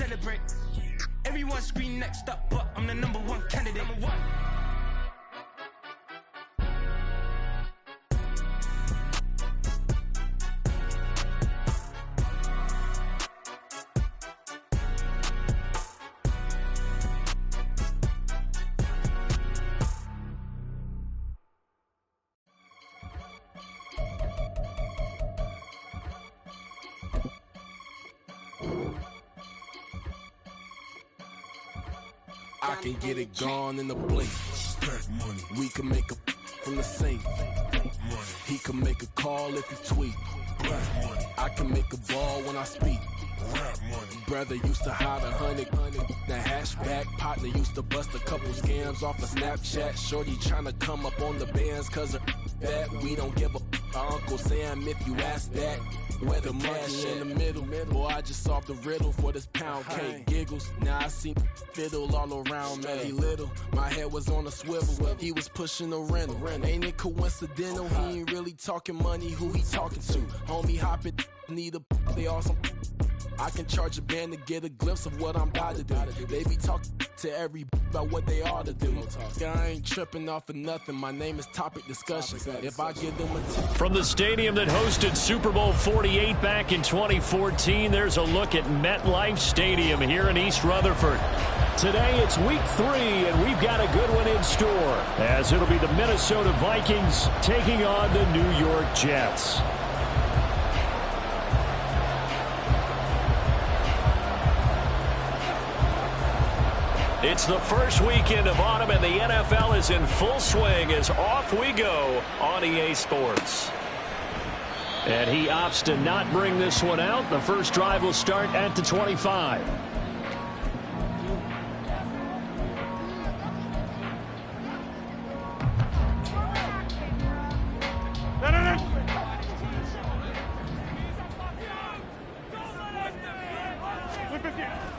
celebrate. Everyone scream next up, but I'm the #1 candidate. Number one. I can get it gone in a blink. Stack money. We can make a from the sink. Money. He can make a call if he tweet. Black money. I can make a ball when I speak. Rap money. Brother used to hide 100. The hashback partner used to bust a couple scams off of Snapchat. Shorty tryna come up on the bands cause of that. We don't give a Uncle Sam if you ask that. Where the cash in the middle. Boy, I just solved the riddle for this pound cake. Giggles, now I see fiddle all around me. He little, my head was on a swivel. He was pushing a rental. Ain't it coincidental? He ain't really talking money, who he talking to? Homie hopping, need a they awesome. I can charge a band to get a glimpse of what I'm about to do. They be talking to every about what they ought to do. I ain't tripping off of nothing. My name is Topic Discussion. If I give them a from the stadium that hosted Super Bowl 48 back in 2014, there's a look at MetLife Stadium here in East Rutherford. Today it's week 3, and we've got a good one in store, as it'll be the Minnesota Vikings taking on the New York Jets. It's the first weekend of autumn, and the NFL is in full swing as off we go on EA Sports. And he opts to not bring this one out. The first drive will start at the 25.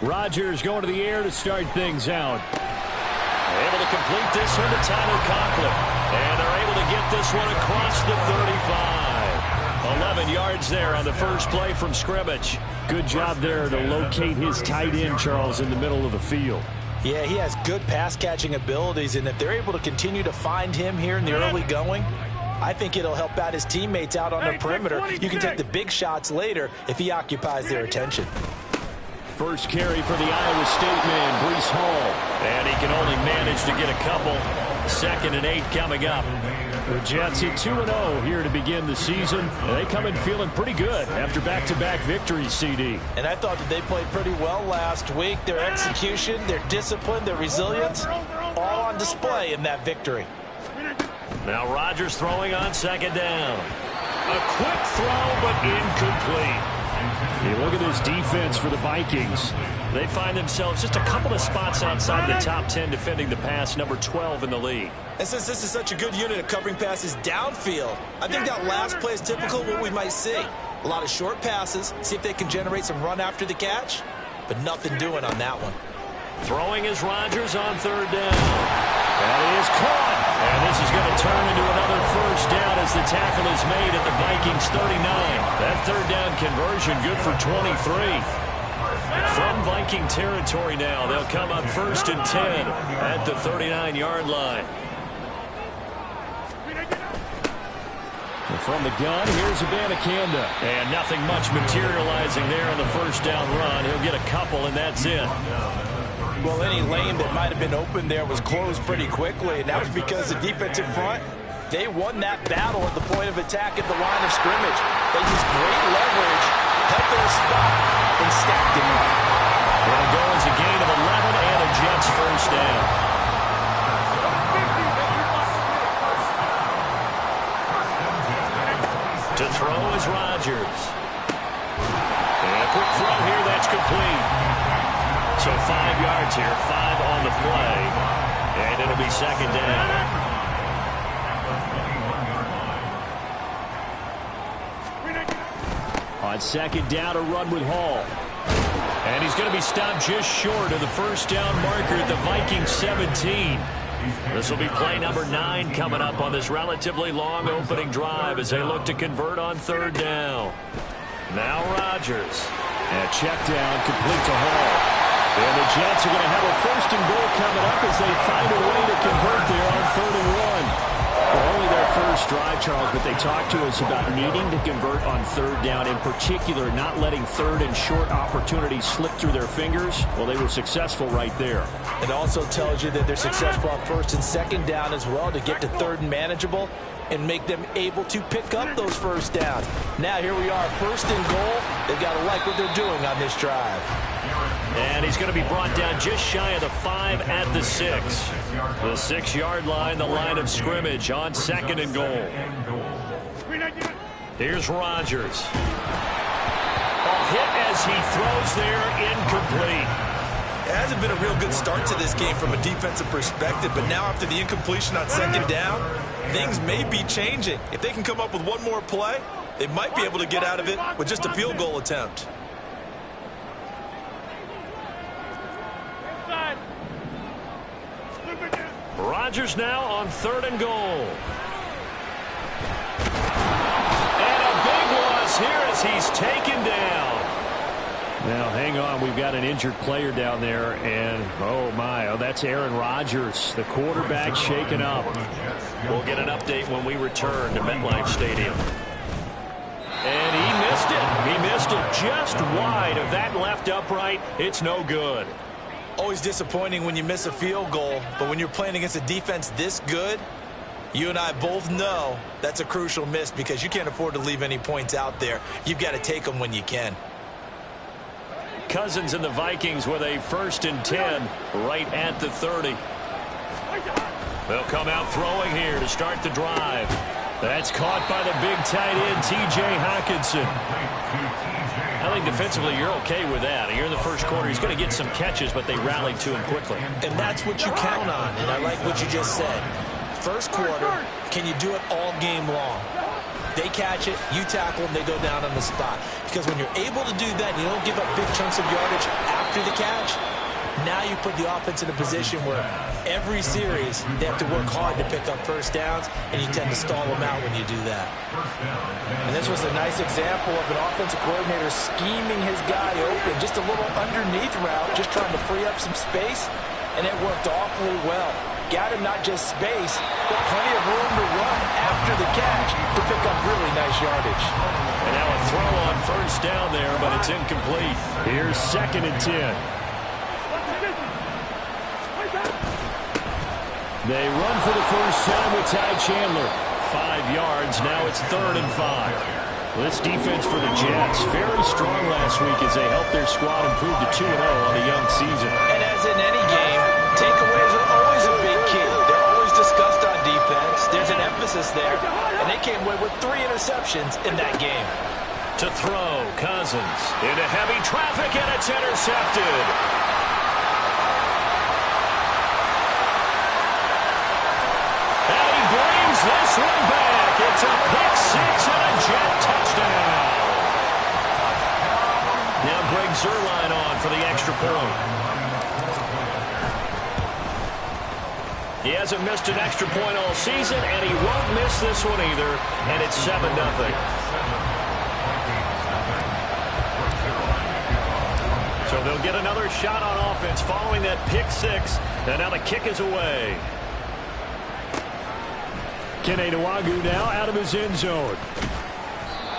Rodgers going to the air to start things out. Able to complete this one to Tyler Conklin. And they're able to get this one across the 35. 11 yards there on the first play from scrimmage. Good job there to locate his tight end, Charles, in the middle of the field. Yeah, he has good pass-catching abilities, and if they're able to continue to find him here in the early going, I think it'll help out his teammates out on the perimeter. You can take the big shots later if he occupies their attention. First carry for the Iowa State man, Breece Hall. And he can only manage to get a couple. 2nd and 8 coming up. The Jets at 2-0 here to begin the season. And they come in feeling pretty good after back-to-back victories, CD. And I thought that they played pretty well last week. Their execution, their discipline, their resilience, all on display in that victory. Now Rodgers throwing on 2nd down. A quick throw, but incomplete. You look at this defense for the Vikings. They find themselves just a couple of spots outside the top 10 defending the pass, number 12 in the league. And since this is such a good unit of covering passes downfield, I think that last play is typical of what we might see. A lot of short passes, see if they can generate some run after the catch, but nothing doing on that one. Throwing is Rodgers on 3rd down. That is caught. And this is going to turn into another first down as the tackle is made at the Vikings 39. That 3rd down conversion good for 23. From Viking territory now, they'll come up 1st and 10 at the 39-yard line. And from the gun, here's Abanikanda. And nothing much materializing there on the first down run. He'll get a couple, and that's it. Well, any lane that might have been open there was closed pretty quickly, and that was because the defensive front, they won that battle at the point of attack at the line of scrimmage. They used great leverage, held their spot, and stacked him up. And it goes a gain of 11 and a Jets first down. To throw is Rodgers. And a quick throw here, that's complete. So 5 yards here, 5 on the play, and it'll be 2nd down. On 2nd down, a run with Hall. And he's going to be stopped just short of the first down marker at the Vikings 17. This will be play number 9 coming up on this relatively long opening drive as they look to convert on 3rd down. Now Rodgers. And check down, complete to Hall. And the Jets are going to have a first and goal coming up as they find a way to convert there on 3rd and 1. Well, only their first drive, Charles, but they talked to us about needing to convert on 3rd down, in particular not letting 3rd and short opportunities slip through their fingers. Well, they were successful right there. It also tells you that they're successful on 1st and 2nd down as well to get to 3rd and manageable and make them able to pick up those first downs. Now here we are, 1st and goal. They've got to like what they're doing on this drive. And he's going to be brought down just shy of the 5 at the 6. The 6-yard line, the line of scrimmage on 2nd and goal. Here's Rodgers. A hit as he throws there, incomplete. It hasn't been a real good start to this game from a defensive perspective, but now after the incompletion on 2nd down, things may be changing. If they can come up with one more play, they might be able to get out of it with just a field goal attempt. Rodgers now on 3rd and goal. And a big loss here as he's taken down. Now, hang on. We've got an injured player down there. And, oh, my. That's Aaron Rodgers, the quarterback, shaken up. We'll get an update when we return to MetLife Stadium. And he missed it. He missed it just wide of that left upright. It's no good. Always disappointing when you miss a field goal, but when you're playing against a defense this good, you and I both know that's a crucial miss because you can't afford to leave any points out there. You've got to take them when you can. Cousins and the Vikings with a 1st and 10 right at the 30. They'll come out throwing here to start the drive. That's caught by the big tight end, T.J. Hockenson. I think defensively you're okay with that. Here in the first quarter, he's going to get some catches, but they rallied to him quickly. And that's what you count on, and I like what you just said. First quarter, can you do it all game long? They catch it, you tackle them, they go down on the spot. Because when you're able to do that, you don't give up big chunks of yardage after the catch, now you put the offense in a position where every series they have to work hard to pick up first downs, and you tend to stall them out when you do that. And this was a nice example of an offensive coordinator scheming his guy open, just a little underneath route, just trying to free up some space, and it worked awfully well. Got him not just space, but plenty of room to run after the catch to pick up really nice yardage. And now a throw on 1st down there, but it's incomplete. Here's 2nd and 10. They run for the first time with Ty Chandler. 5 yards. Now it's 3rd and 5. This defense for the Jets, very strong last week as they helped their squad improve to 2-0 on a young season. And as in any game, takeaways are always a big key. They're always discussed on defense. There's an emphasis there. And they came away with 3 interceptions in that game. To throw, Cousins into heavy traffic, and it's intercepted. This one back. It's a pick 6 and a Jet touchdown. Now Greg Zuerlein on for the extra point. He hasn't missed an extra point all season, and he won't miss this one either, and it's 7-0. So they'll get another shot on offense following that pick 6, and now the kick is away. Kene Nwagu now out of his end zone.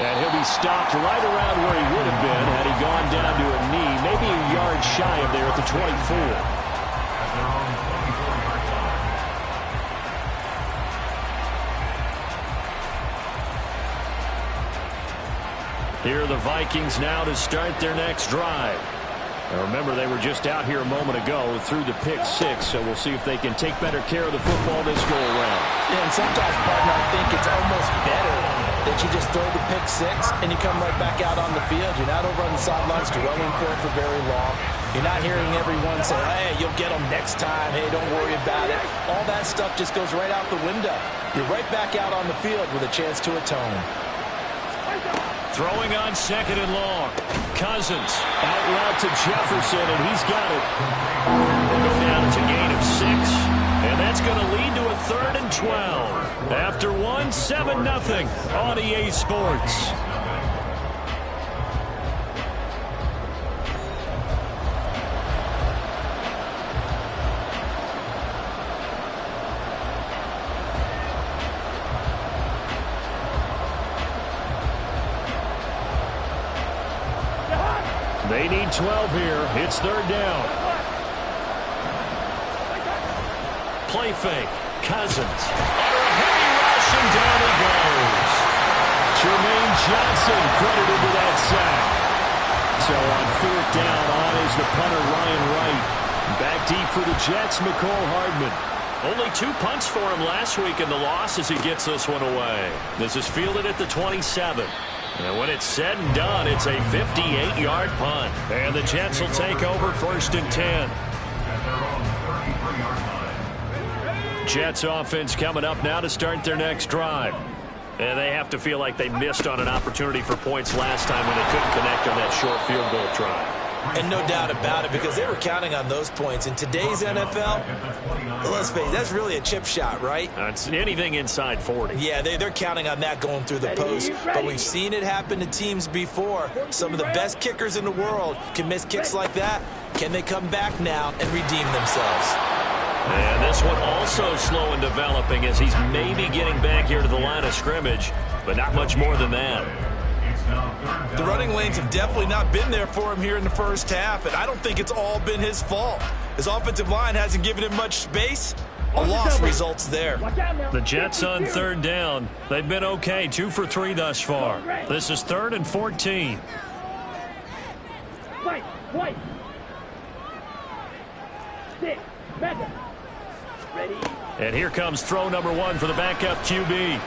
And he'll be stopped right around where he would have been had he gone down to a knee, maybe a yard shy of there at the 24. Here are the Vikings now to start their next drive. Now remember, they were just out here a moment ago through the pick 6, so we'll see if they can take better care of the football this go-around. Yeah, and sometimes, partner, I think it's almost better that you just throw the pick 6 and you come right back out on the field. You're not over on the sidelines dwelling for it for very long. You're not hearing everyone say, hey, you'll get them next time. Hey, don't worry about it. All that stuff just goes right out the window. You're right back out on the field with a chance to atone. Throwing on 2nd and long. Cousins out route to Jefferson, and he's got it. They go down. It's a gain of 6, and that's going to lead to a 3rd and 12. After 7-0 on EA Sports. They need 12 here. It's third down. Play fake. Cousins. Under a heavy rush, and down he goes. Jermaine Johnson credited with that sack. So on fourth down, on is the punter Ryan Wright. Back deep for the Jets, McCole Hardman. Only 2 punts for him last week in the loss as he gets this one away. This is fielded at the 27. And when it's said and done, it's a 58-yard punt. And the Jets will take over 1st and 10. Jets offense coming up now to start their next drive. And they have to feel like they missed on an opportunity for points last time when they couldn't connect on that short field goal try. And no doubt about it, because they were counting on those points. In today's NFL, let's face it, that's really a chip shot, right? It's anything inside 40. Yeah, they're counting on that going through the post. But we've seen it happen to teams before. Some of the best kickers in the world can miss kicks like that. Can they come back now and redeem themselves? And this one also slow in developing as he's maybe getting back here to the line of scrimmage, but not much more than that. The running lanes have definitely not been there for him here in the first half, and I don't think it's all been his fault. His offensive line hasn't given him much space. A loss results there. The Jets on third down. They've been okay, 2 for 3 thus far. This is 3rd and 14. White. 6, back up. Ready? And here comes throw number 1 for the backup QB.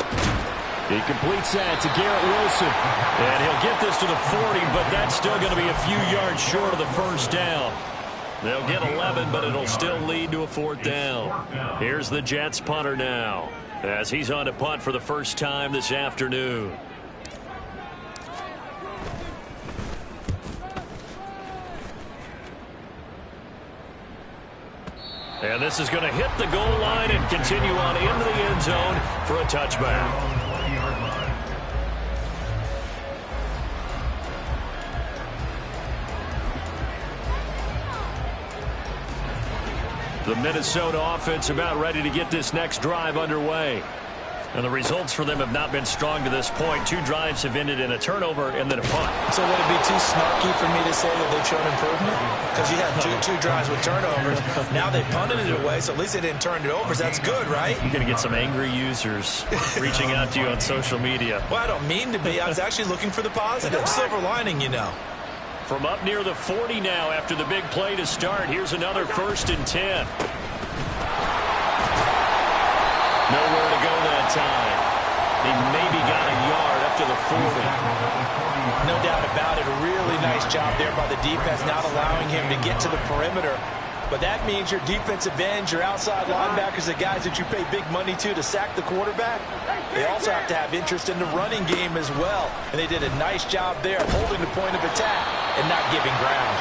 He completes that to Garrett Wilson. And he'll get this to the 40, but that's still going to be a few yards short of the first down. They'll get 11, but it'll still lead to a 4th down. Here's the Jets punter now, as he's on to punt for the first time this afternoon. And this is going to hit the goal line and continue on into the end zone for a touchback. The Minnesota offense about ready to get this next drive underway. And the results for them have not been strong to this point. 2 drives have ended in a turnover and then a punt. So would it be too snarky for me to say that they've shown improvement? Because you had two drives with turnovers. Now they punted it away, so at least they didn't turn it over. So that's good, right? You're going to get some angry users reaching out to you on social media. Well, I don't mean to be. I was actually looking for the positive. Silver lining, you know. From up near the 40 now after the big play to start. Here's another 1st and 10. Nowhere to go that time. He maybe got a yard up to the 40. No doubt about it. A really nice job there by the defense, not allowing him to get to the perimeter. But that means your defensive ends, your outside linebackers, the guys that you pay big money to sack the quarterback, they also have to have interest in the running game as well. And they did a nice job there holding the point of attack and not giving ground.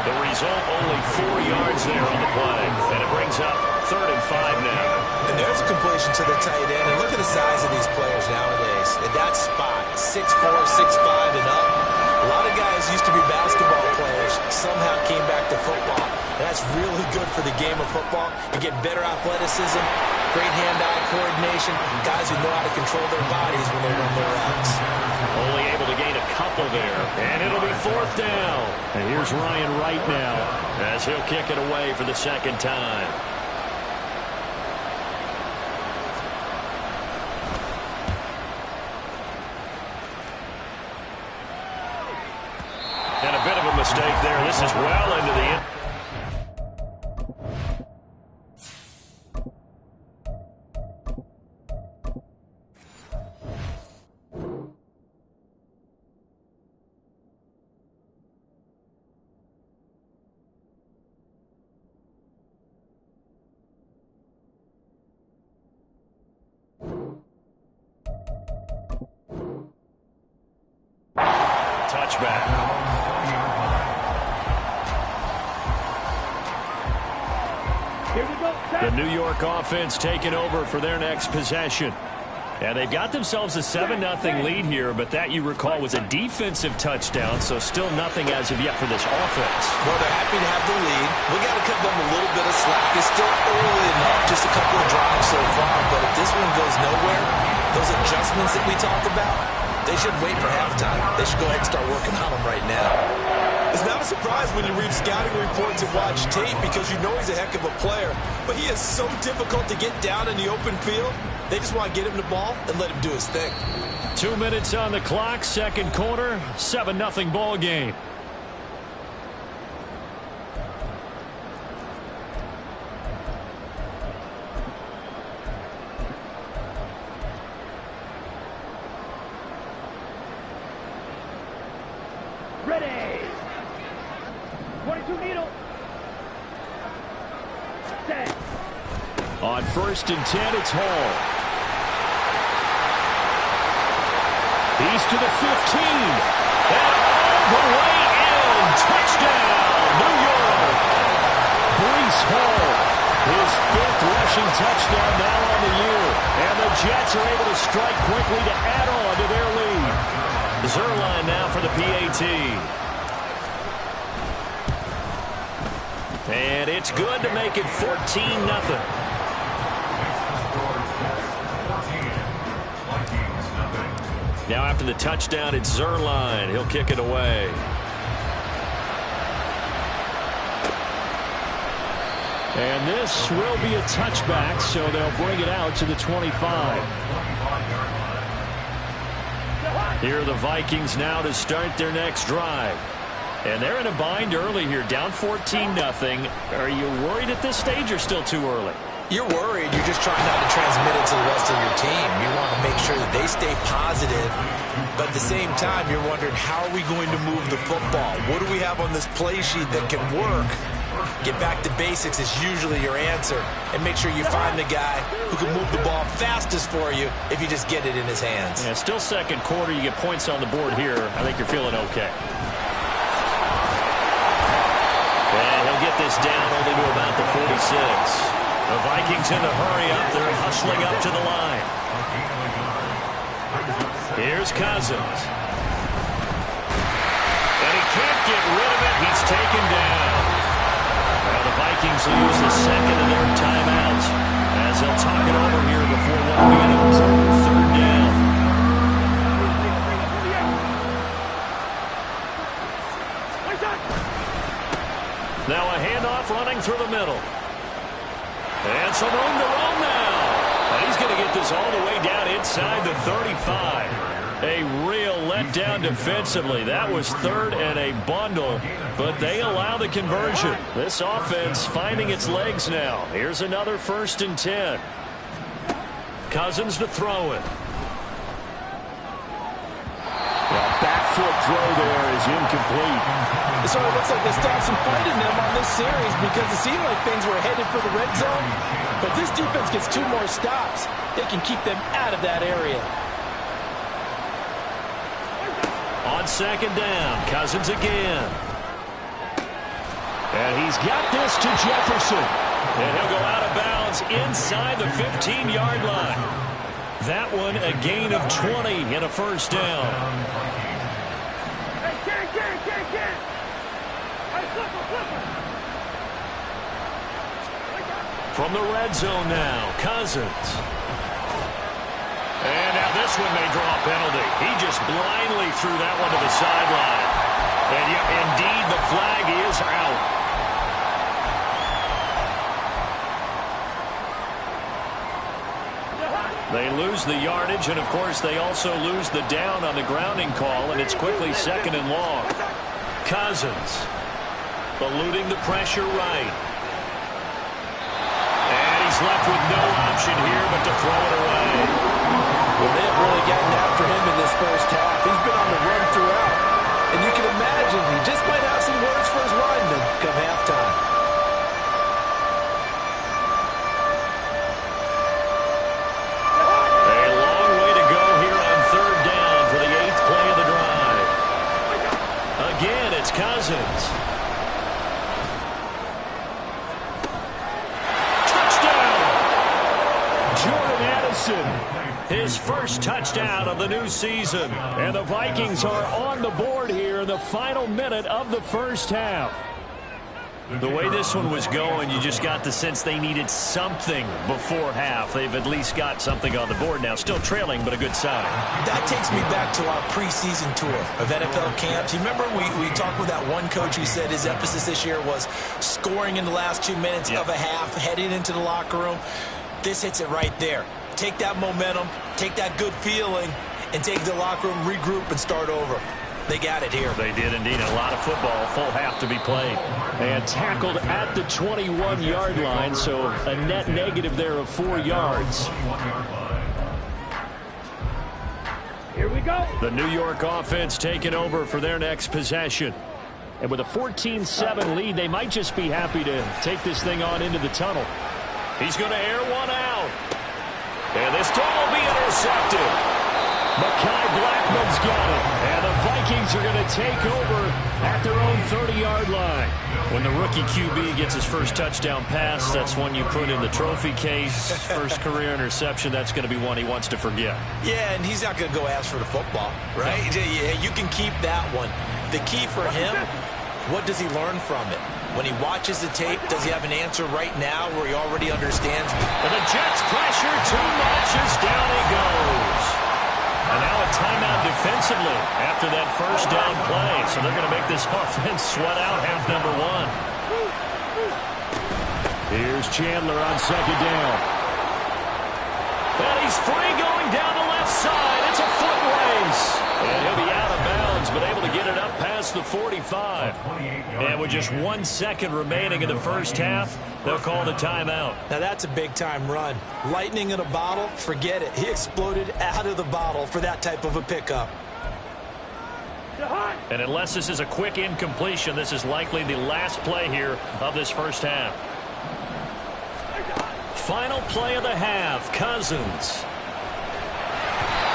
The result, only 4 yards there on the play. And it brings up 3rd and 5 now. And there's a completion to the tight end. And look at the size of these players nowadays. At that spot, 6'4", 6'5", and up. A lot of guys used to be basketball players, somehow came back to football. And that's really good for the game of football. You get better athleticism, great hand-eye coordination, guys who know how to control their bodies when they run their routes. Only able to gain a couple there. And it'll be 4th down. And here's Ryan Wright now as he'll kick it away for the 2nd time. And a bit of a mistake there. This is well into the end. Touchback. The New York offense taking over for their next possession. And they've got themselves a 7-0 lead here, but that, you recall, was a defensive touchdown, so still nothing as of yet for this offense. Well, they're happy to have the lead. We got to cut them a little bit of slack. It's still early enough, just a couple of drives so far, but if this one goes nowhere, those adjustments that we talked about, they should wait for halftime. They should go ahead and start working on them right now. This surprised when you read scouting reports and watch tape because you know he's a heck of a player. But he is so difficult to get down in the open field. They just want to get him the ball and let him do his thing. 2 minutes on the clock, second quarter, 7-0 ball game. Ready. 22 needle. Set. On 1st and 10, it's Hall. He's to the 15. And all the way in. Touchdown, New York. Breece Hall, his 5th rushing touchdown now on the year. And the Jets are able to strike quickly to add on to their lead. Zerline now for the PAT. And it's good to make it 14-0. Now after the touchdown, it's Zerline. He'll kick it away. And this will be a touchback, so they'll bring it out to the 25. Here are the Vikings now to start their next drive. And they're in a bind early here, down 14-0. Are you worried at this stage or still too early? You're worried. You're just trying not to transmit it to the rest of your team. You want to make sure that they stay positive. But at the same time, you're wondering, how are we going to move the football? What do we have on this play sheet that can work? Get back to basics is usually your answer. And make sure you find the guy who can move the ball fastest for you if you just get it in his hands. Yeah, still second quarter. You get points on the board here. I think you're feeling okay. And he'll get this down only to about the 46. The Vikings in a hurry up. They're hustling up to the line. Here's Cousins. And he can't get rid of it. He's taken down. Now the Vikings will use the second of their timeouts as they'll talk it over here before what will be an important 3rd down. Now a handoff running through the middle. And some room to roam now. And he's going to get this all the way down inside the 35. A real letdown defensively. That was 3rd and a bundle, but they allow the conversion. This offense finding its legs now. Here's another 1st and 10. Cousins to throw it. Well, back foot throw there is incomplete. It sort of looks like they stopped some fight in them on this series because it seemed like things were headed for the red zone. But this defense gets 2 more stops. They can keep them out of that area. On 2nd down, Cousins again. And he's got this to Jefferson. And he'll go out of bounds inside the 15-yard line. That one a gain of 20 and a 1st down. From the red zone now, Cousins. And now this one may draw a penalty. He just blindly threw that one to the sideline. And yet, indeed, the flag is out. They lose the yardage, and, of course, they also lose the down on the grounding call, and it's quickly 2nd and long. Cousins eluding the pressure right. And he's left with no option here but to throw it away. Well, they have really gotten after him in this first half. He's been on the run throughout. And you can imagine he just might have some words for his linemen come halftime. It's Cousins. Touchdown! Jordan Addison, his first touchdown of the new season. And the Vikings are on the board here in the final minute of the first half. The way this one was going, you just got the sense they needed something before half. They've at least got something on the board now. Still trailing, but a good sign. That takes me back to our preseason tour of NFL camps. You remember we talked with that one coach who said his emphasis this year was scoring in the last 2 minutes of a half, heading into the locker room. This hits it right there. Take that momentum, take that good feeling, and take the locker room, regroup, and start over. They got it here. They did indeed. A lot of football, full half to be played. And tackled at the 21-yard line, so a net negative there of 4 yards. Here we go. The New York offense taking over for their next possession. And with a 14-7 lead, they might just be happy to take this thing on into the tunnel. He's going to air one out. And this throw will be intercepted. Mekhi Blackman's got it. And the Vikings are going to take over at their own 30-yard line. When the rookie QB gets his first touchdown pass, that's one you put in the trophy case. First career interception, that's going to be one he wants to forget. Yeah, and he's not going to go ask for the football, right? Yeah, you can keep that one. The key for him, what does he learn from it? When he watches the tape, does he have an answer right now where he already understands? And the Jets pressure too much as down he goes. And now a timeout defensively after that first down play. So they're going to make this offense sweat out half number 1. Here's Chandler on second down. And he's free going down the left side. It's a foot race. And he'll be out of bounds, but able to get it up past the 45. And with just 1 second remaining in the first half, they'll call the timeout. Now that's a big-time run. Lightning in a bottle, forget it. He exploded out of the bottle for that type of a pickup. And unless this is a quick incompletion, this is likely the last play here of this first half. Final play of the half, Cousins.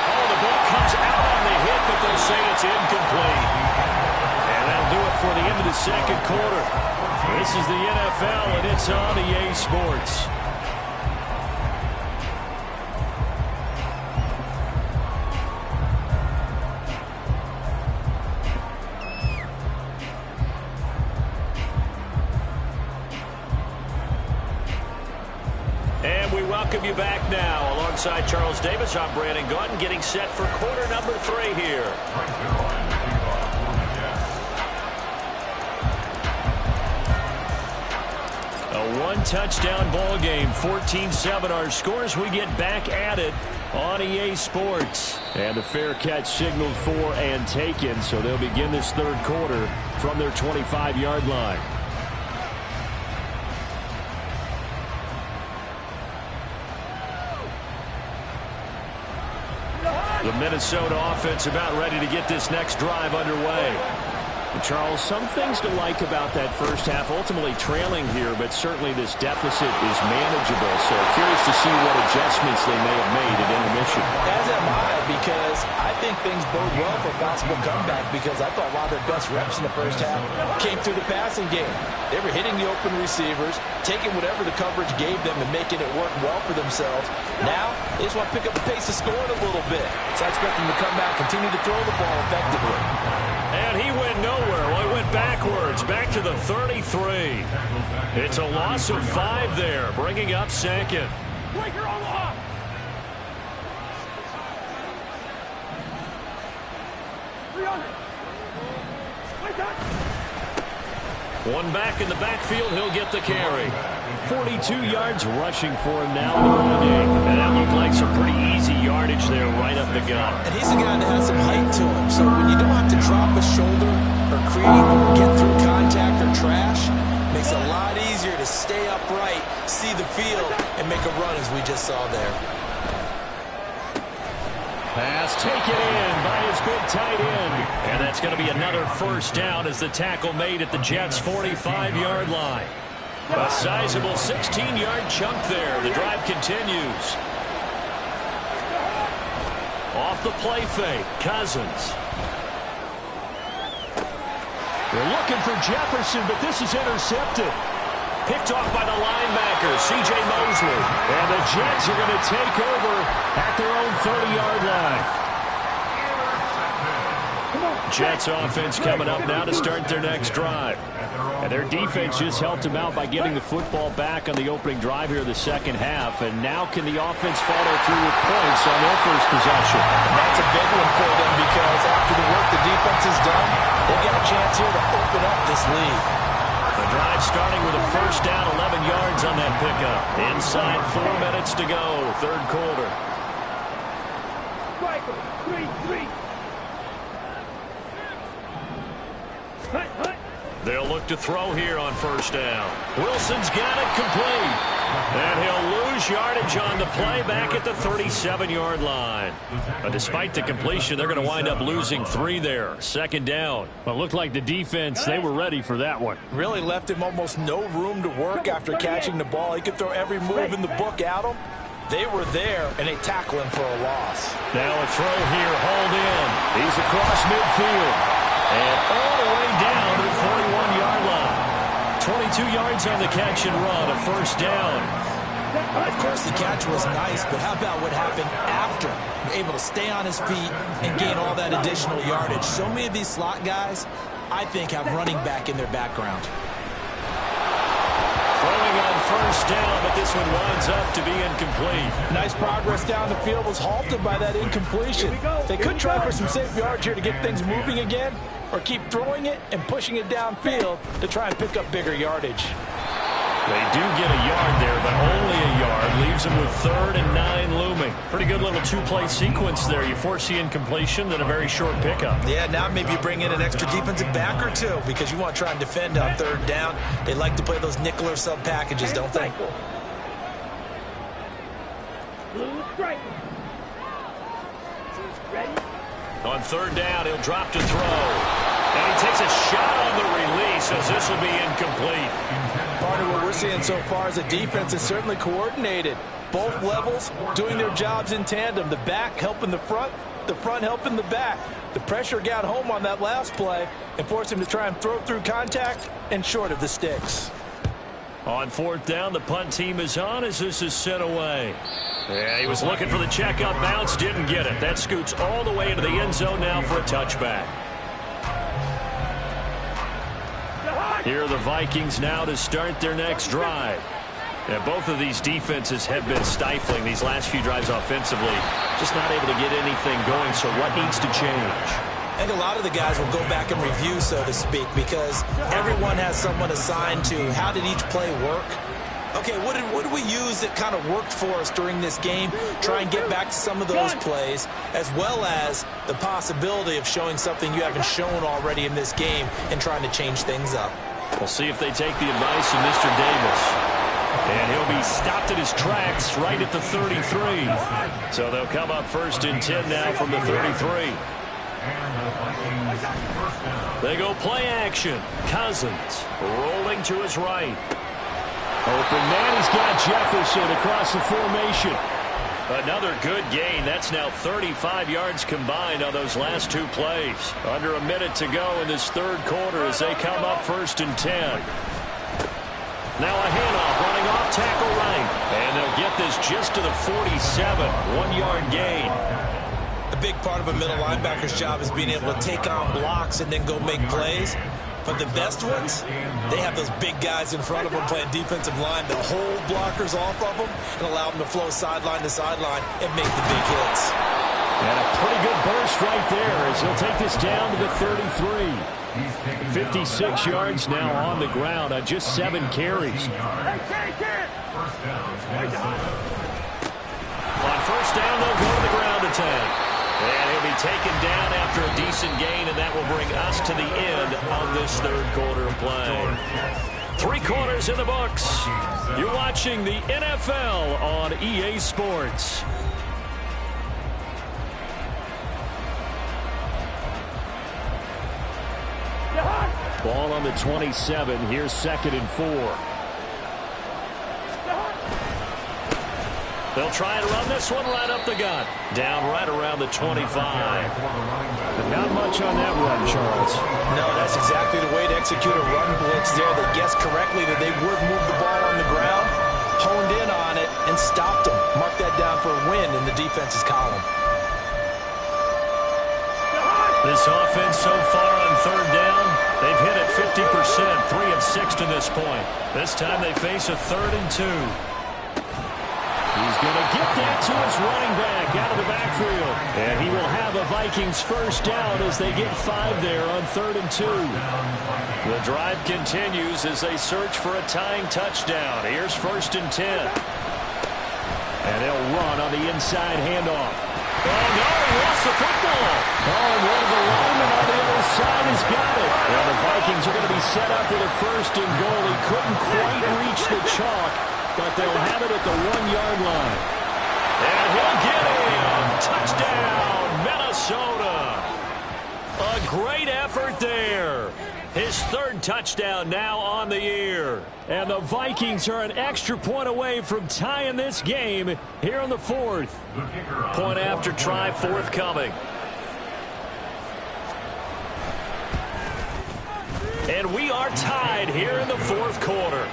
Oh, the ball comes out on the hit, but they'll say it's incomplete. And that'll do it for the end of the second quarter. This is the NFL, and it's on EA Sports. And we welcome you back now. Alongside Charles Davis, I'm Brandon Gaudin, getting set for quarter number 3 here. A one-touchdown ball game, 14-7 our scores. We get back at it on EA Sports. And the fair catch signaled for and taken, so they'll begin this third quarter from their 25-yard line. The Minnesota offense about ready to get this next drive underway. Charles, some things to like about that first half, ultimately trailing here, but certainly this deficit is manageable. So curious to see what adjustments they may have made at intermission. As am I, because I think things bode well for a possible comeback, because I thought a lot of their best reps in the first half came through the passing game. They were hitting the open receivers, taking whatever the coverage gave them and making it work well for themselves. Now, they just want to pick up the pace of scoring a little bit. So I expect them to come back, continue to throw the ball effectively. And he went nowhere. Well, he went backwards, back to the 33. It's a loss of 5 there, bringing up second. One back in the backfield, he'll get the carry. 42 yards rushing for him now in the ball game. And that looked like some pretty easy yardage there right up the gut. And he's a guy that has some height to him. So when you don't have to drop a shoulder or get through contact or trash, makes it a lot easier to stay upright, see the field, and make a run as we just saw there. Pass taken in by his big tight end. And that's going to be another first down as the tackle made at the Jets' 45-yard line. A sizable 16-yard chunk there. The drive continues. Off the play fake, Cousins. They're looking for Jefferson, but this is intercepted. Picked off by the linebacker, C.J. Mosley. And the Jets are going to take over at their own 30-yard line. Jets offense coming up now to start their next drive. And their defense just helped them out by getting the football back on the opening drive here in the second half. And now can the offense follow through with points on their first possession? And that's a big one for them because after the work the defense has done, they've got a chance here to open up this lead. The drive starting with a first down, 11 yards on that pickup. Inside 4 minutes to go, third quarter. 3-3. They'll look to throw here on first down. Wilson's got it complete. And he'll lose yardage on the play back at the 37-yard line. But despite the completion, they're going to wind up losing 3 there. Second down. Well, it looked like the defense, they were ready for that one. Really left him almost no room to work after catching the ball. He could throw every move in the book at him. They were there, and they tackle him for a loss. Now a throw here, hauled in. He's across midfield. And all the way down to the 41-yard line. 22 yards on the catch and run, a first down. Of course, the catch was nice, but how about what happened after? Able to stay on his feet and gain all that additional yardage. So many of these slot guys, I think, have running back in their background. Throwing on first down, but this one winds up to be incomplete. Nice progress down the field was halted by that incompletion. They could try for some safe yards here to get things moving again, or keep throwing it and pushing it downfield to try and pick up bigger yardage. They do get a yard there, but only a yard. Leaves them with 3rd and 9 looming. Pretty good little 2-play sequence there. You force the incompletion, then a very short pickup. Yeah, now maybe you bring in an extra defensive back or two because you want to try and defend on 3rd down. They like to play those nickel or sub packages, don't they? Blue stripe. Ready? On 3rd down, he'll drop to throw. And he takes a shot on the release as this will be incomplete. Part of what we're seeing so far is the defense is certainly coordinated. Both levels doing their jobs in tandem. The back helping the front helping the back. The pressure got home on that last play and forced him to try and throw through contact and short of the sticks. On 4th down, the punt team is on as this is sent away. Yeah, he was looking for the checkout bounce, didn't get it. That scoots all the way into the end zone now for a touchback. Here are the Vikings now to start their next drive. And both of these defenses have been stifling these last few drives offensively. Just not able to get anything going, so what needs to change? I think a lot of the guys will go back and review, so to speak, because everyone has someone assigned to how did each play work. Okay, what did we use that kind of worked for us during this game? Try and get back to some of those plays, as well as the possibility of showing something you haven't shown already in this game and trying to change things up. We'll see if they take the advice of Mr. Davis. And he'll be stopped at his tracks right at the 33. So they'll come up 1st and 10 now from the 33. They go play action. Cousins rolling to his right. Open man, he's got Jefferson across the formation. Another good gain. That's now 35 yards combined on those last 2 plays. Under a minute to go in this 3rd quarter as they come up 1st and 10. Now a handoff running off tackle right. And they'll get this just to the 47. 1-yard gain. A big part of a middle linebacker's job is being able to take on blocks and then go make plays. But the best ones, they have those big guys in front of them playing defensive line that hold blockers off of them and allow them to flow sideline to sideline and make the big hits. And a pretty good burst right there as he'll take this down to the 33. 56 yards now on the ground on just 7 carries. On 1st down, they'll go to the ground attack. And he'll be taken down after a decent gain, and that will bring us to the end of this 3rd quarter of play. 3 quarters in the books. You're watching the NFL on EA Sports. Ball on the 27. Here's 2nd and 4. They'll try and run this one right up the gut. Down right around the 25. But not much on that run, Charles. No, that's exactly the way to execute a run blitz there. They guessed correctly that they would move the ball on the ground, honed in on it, and stopped them. Mark that down for a win in the defense's column. This offense so far on third down, they've hit it 50%, 3 of 6 to this point. This time they face a 3rd and 2. He's going to get that to his running back out of the backfield. And he will have a Vikings first down as they get 5 there on 3rd and 2. The drive continues as they search for a tying touchdown. Here's 1st and 10. And they'll run on the inside handoff. Oh, no, he lost the football. Oh, and one of the linemen on the other side has got it. Well, the Vikings are going to be set up with a 1st and goal. He couldn't quite reach the chalk, but they'll have it at the 1-yard line. And he'll get in. Touchdown, Minnesota. A great effort there. His 3rd touchdown now on the year. And the Vikings are an extra point away from tying this game here in the 4th. Point after try forthcoming. And we are tied here in the 4th quarter.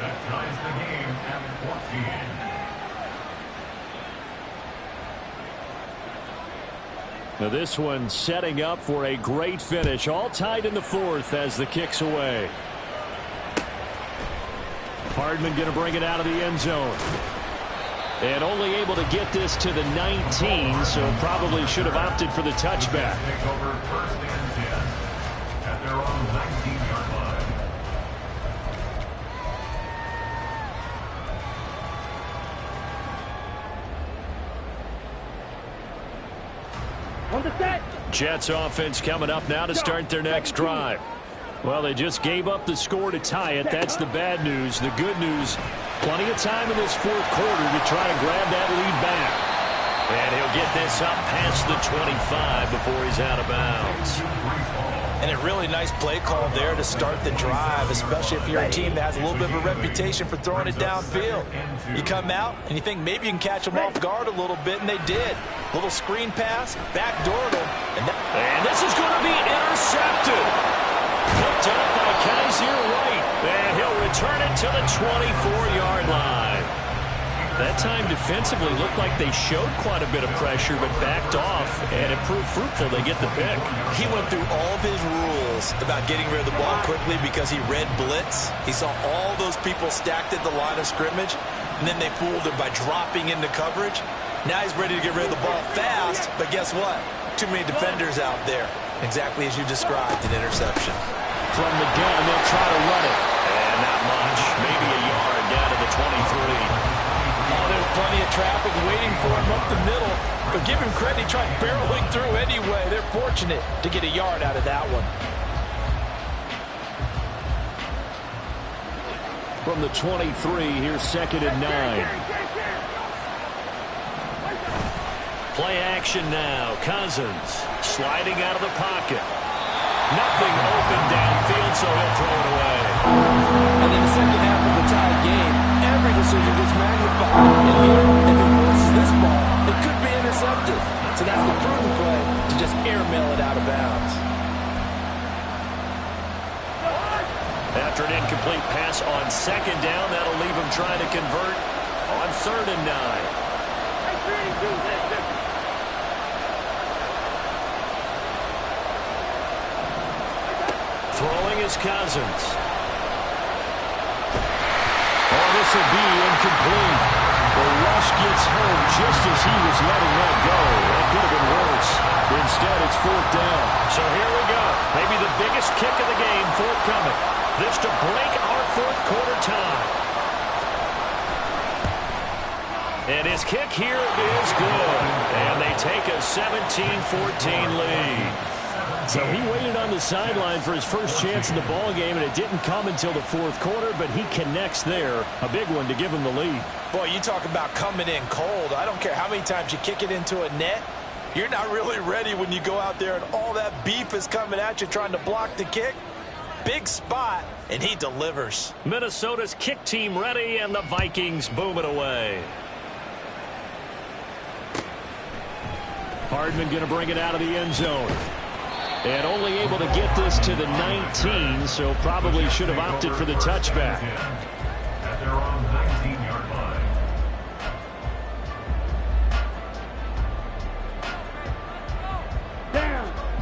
That ties the game at 14. Now this one setting up for a great finish. All tied in the 4th as the kick's away. Hardman going to bring it out of the end zone. And only able to get this to the 19, so probably should have opted for the touchback. Take over 1st and 10 at their own 19-yard line. On the set. Jets offense coming up now to start their next drive. Well, they just gave up the score to tie it. That's the bad news. The good news, plenty of time in this 4th quarter to try to grab that lead back. And he'll get this up past the 25 before he's out of bounds. And a really nice play call there to start the drive, especially if you're a team that has a little bit of a reputation for throwing it downfield. You come out and you think maybe you can catch them off guard a little bit, and they did. Little screen pass, backdoored them. And this is going to be intercepted. Picked up by Kaiser White. And he'll return it to the 24-yard line. That time defensively looked like they showed quite a bit of pressure but backed off, and it proved fruitful. They get the pick. He went through all of his rules about getting rid of the ball quickly because he read blitz. He saw all those people stacked at the line of scrimmage, and then they fooled him by dropping into coverage. Now he's ready to get rid of the ball fast, but guess what? Too many defenders out there. Exactly as you described, an interception. From the gun, they'll try to run it. And not much. Maybe a yard down to the 23. Oh, there's plenty of traffic waiting for him up the middle. But give him credit, he tried barreling through anyway. They're fortunate to get a yard out of that one. From the 23, here's 2nd and 9. Play action now. Cousins sliding out of the pocket. Nothing open downfield, so he'll throw it away. And in the second half of the tied game, every decision gets magnified. And here, if he forces this ball, it could be intercepted. So that's the prudent play to just airmail it out of bounds. After an incomplete pass on 2nd down, that'll leave him trying to convert on 3rd and 9. Throwing is Cousins. Oh, this will be incomplete. The rush gets home just as he was letting that go. That could have been worse. Instead, it's 4th down. So here we go. Maybe the biggest kick of the game forthcoming. This to break our 4th quarter tie. And his kick here is good. And they take a 17-14 lead. So he waited on the sideline for his first chance in the ball game, and it didn't come until the 4th quarter, but he connects there. A big one to give him the lead. Boy, you talk about coming in cold. I don't care how many times you kick it into a net. You're not really ready when you go out there and all that beef is coming at you trying to block the kick. Big spot, and he delivers. Minnesota's kick team ready, and the Vikings boom it away. Hardman going to bring it out of the end zone. And only able to get this to the 19, so probably should have opted for the touchback. At their own 19-yard line.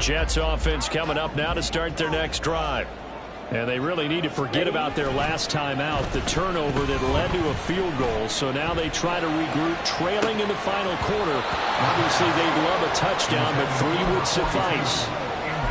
Jets offense coming up now to start their next drive. And they really need to forget about their last time out, the turnover that led to a field goal. So now they try to regroup, trailing in the final quarter. Obviously, they'd love a touchdown, but 3 would suffice.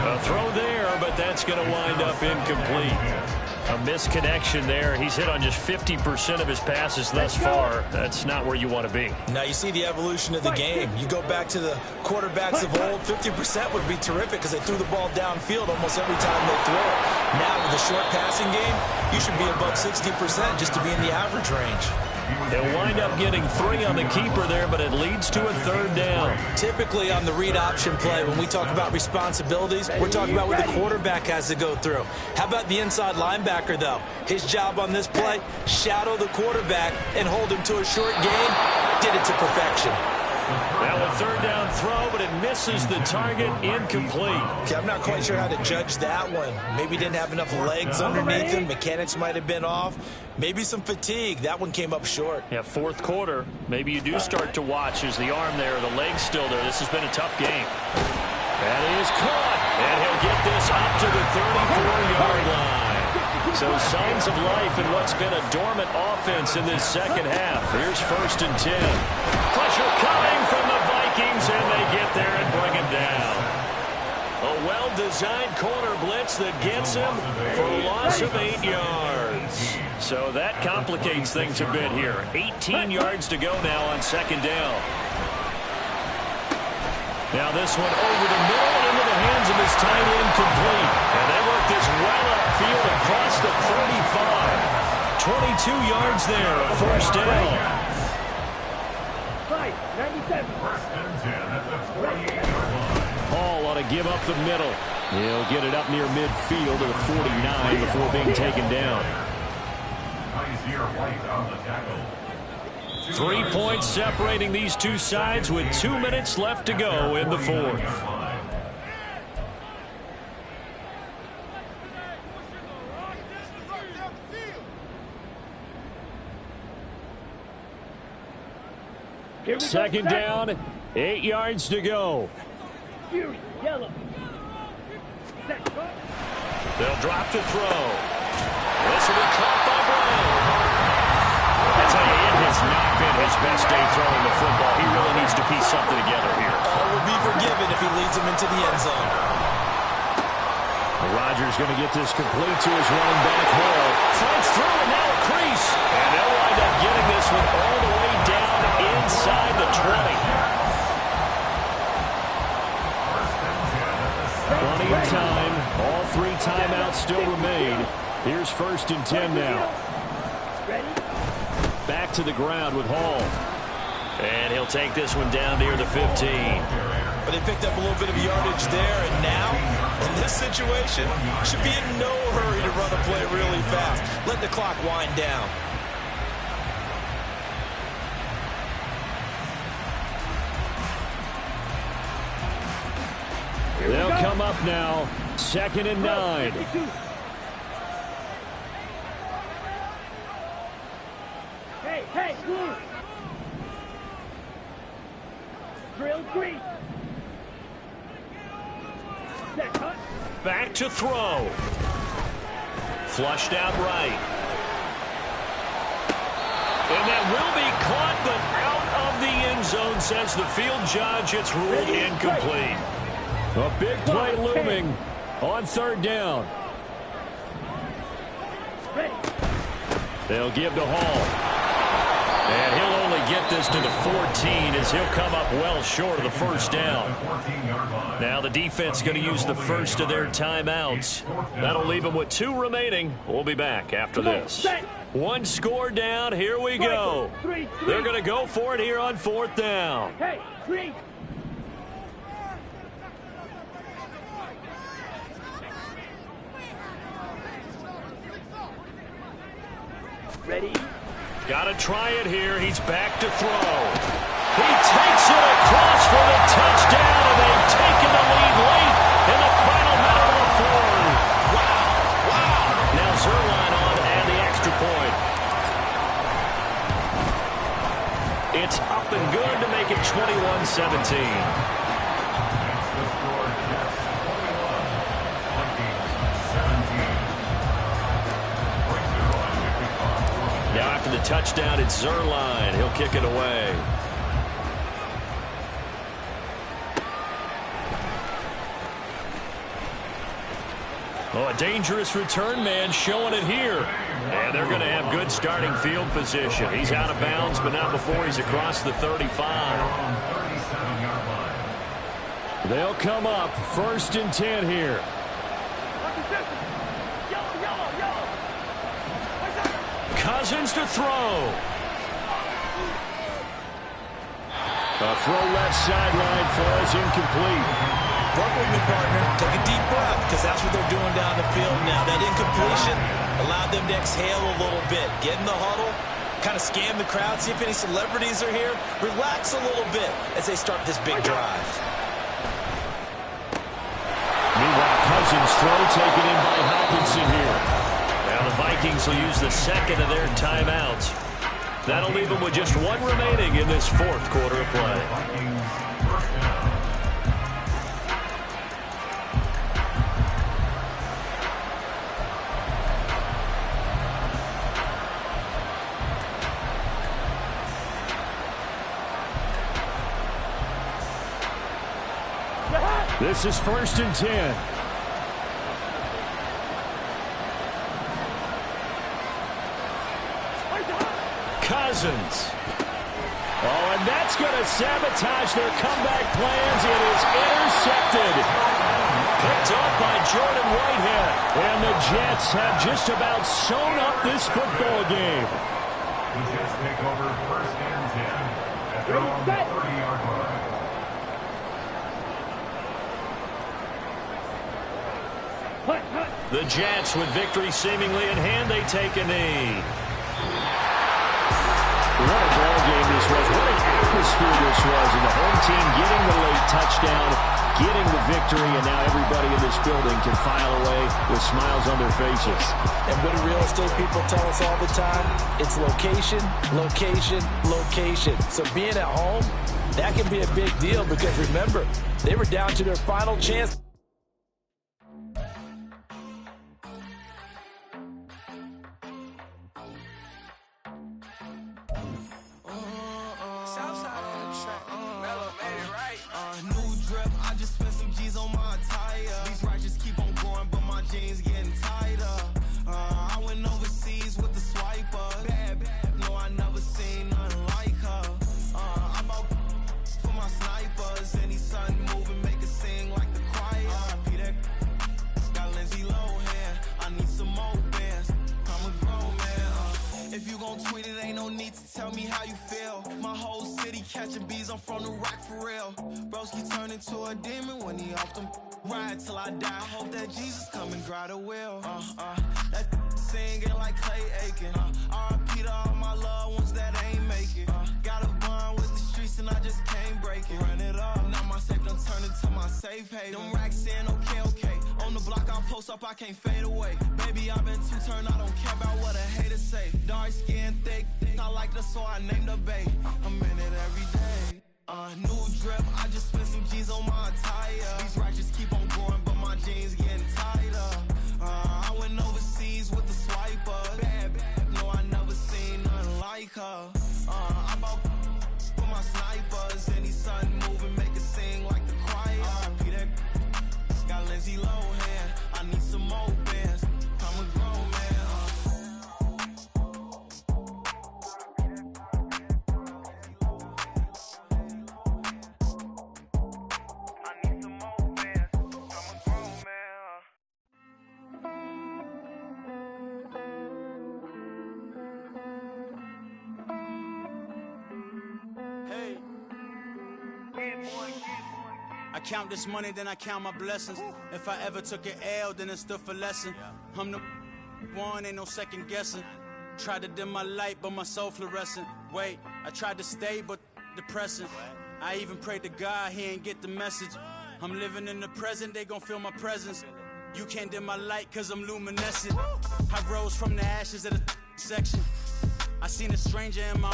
A throw there, but that's going to wind up incomplete. A misconnection there. He's hit on just 50% of his passes thus far. That's not where you want to be. Now you see the evolution of the game. You go back to the quarterbacks of old, 50% would be terrific because they threw the ball downfield almost every time they throw it. Now with the short passing game, you should be above 60% just to be in the average range. They'll wind up getting 3 on the keeper there, but it leads to a 3rd down. Typically on the read option play, when we talk about responsibilities, we're talking about what the quarterback has to go through. How about the inside linebacker, though? His job on this play, shadow the quarterback and hold him to a short gain. Did it to perfection. Now a 3rd down throw, but it misses the target, incomplete. Okay, I'm not quite sure how to judge that one. Maybe didn't have enough legs underneath him. Mechanics might have been off. Maybe some fatigue. That one came up short. Yeah, 4th quarter. Maybe you do start to watch as the arm there, the leg's still there. This has been a tough game. That is caught, and he'll get this up to the 34-yard line. So signs of life in what's been a dormant offense in this second half. Here's 1st and 10. Pressure coming from the Vikings, and they get there and bring him down. A well-designed corner blitz that gets him for a loss of 8 yards. So that complicates things a bit here. 18 yards to go now on 2nd down. Now this one over the middle into the hands of his tight end, complete. And they work this well upfield across the 35. 22 yards there, 1st down. 97. First and 10 at the 48-yard line. Hall ought to give up the middle. He'll get it up near midfield to the 49 before being taken down. Kaiser White on the tackle. 3 points separating these two sides with 2 minutes left to go in the 4th. Second down, 8 yards to go. Yellow. They'll drop to throw. This will be caught by Brown. I tell you, it has not been his best day throwing the football. He really needs to piece something together here. All will be forgiven if he leads him into the end zone. Rodgers going to get this complete to his running back, Hall. Fights through, and now a crease. And they'll wind up getting this one all the way down inside the 20. Plenty of time. All 3 timeouts still remain. Here's 1st and 10 now. Back to the ground with Hall. And he'll take this one down near the 15. But they picked up a little bit of yardage there, and now, in this situation, should be in no hurry to run a play really fast. Let the clock wind down. They'll come up now. 2nd and 9. Hey, Blue. Drill 3. Back to throw. Flushed out right. And that will be caught, but out of the end zone, says the field judge. It's ruled incomplete. A big play looming on 3rd down. They'll give to Hall. And he'll only get this to the 14 as he'll come up well short of the 1st down. Now the defense going to use the first of their timeouts. That'll leave them with 2 remaining. We'll be back after this. 1 score down. Here we go. They're going to go for it here on 4th down. Hey, 3. Ready? Got to try it here. He's back to throw. He takes it across for the touchdown, and they've taken the lead late in the final minute of the 4th. Wow. Now Zerline on and the extra point. It's up and good to make it 21-17. after the touchdown, it's Zerline. He'll kick it away. Oh, a dangerous return man showing it here. And they're going to have good starting field position. He's out of bounds, but not before he's across the 35. They'll come up 1st and 10 here. Cousins to throw. A throw left sideline falls incomplete. Work with me, partner. Take a deep breath, because that's what they're doing down the field now. That incompletion allowed them to exhale a little bit. Get in the huddle, kind of scan the crowd, see if any celebrities are here. Relax a little bit as they start this big drive. Meanwhile, Cousins' throw taken in by Hopkinson here. Now the Vikings will use the second of their timeouts. That'll leave them with just one remaining in this 4th quarter of play. This is 1st and 10. Cousins. Oh, and that's going to sabotage their comeback plans. It is intercepted. Picked up by Jordan Whitehead. And the Jets have just about sewn up this football game. The Jets take over 1st and 10 at their own 30-yard line. The Jets, with victory seemingly in hand, they take a knee. What a ball game this was. What an atmosphere this was. And the home team getting the late touchdown, getting the victory, and now everybody in this building can file away with smiles on their faces. And what do real estate people tell us all the time? It's location, location, location. So being at home, that can be a big deal because remember, they were down to their final chance. I can't fade away. Baby, I've been too turned, I don't care about what a hater say. Dark skin, thick, I like the so I named the bay. I'm in it every day. New drip, I just spent some G's on my attire. These righteous keep on growing, but my jeans getting tighter. I went overseas with the swiper. Bad, no, I never seen nothing like her. I bought for my snipers. Any sun moving, make it sing like the choir. Peter got Lindsay Lohan. I need some more bands. I'm a grown man. I need some more bands. I'm a grown man. Hey. I count this money, then I count my blessings. If I ever took an L, then it stood for lesson. I'm the one, ain't no second guessing. Tried to dim my light, but my soul fluorescent. Wait, I tried to stay, but depressing. I even prayed to God, he ain't get the message. I'm living in the present, they gon' feel my presence. You can't dim my light, cause I'm luminescent. I rose from the ashes of the section. I seen a stranger in my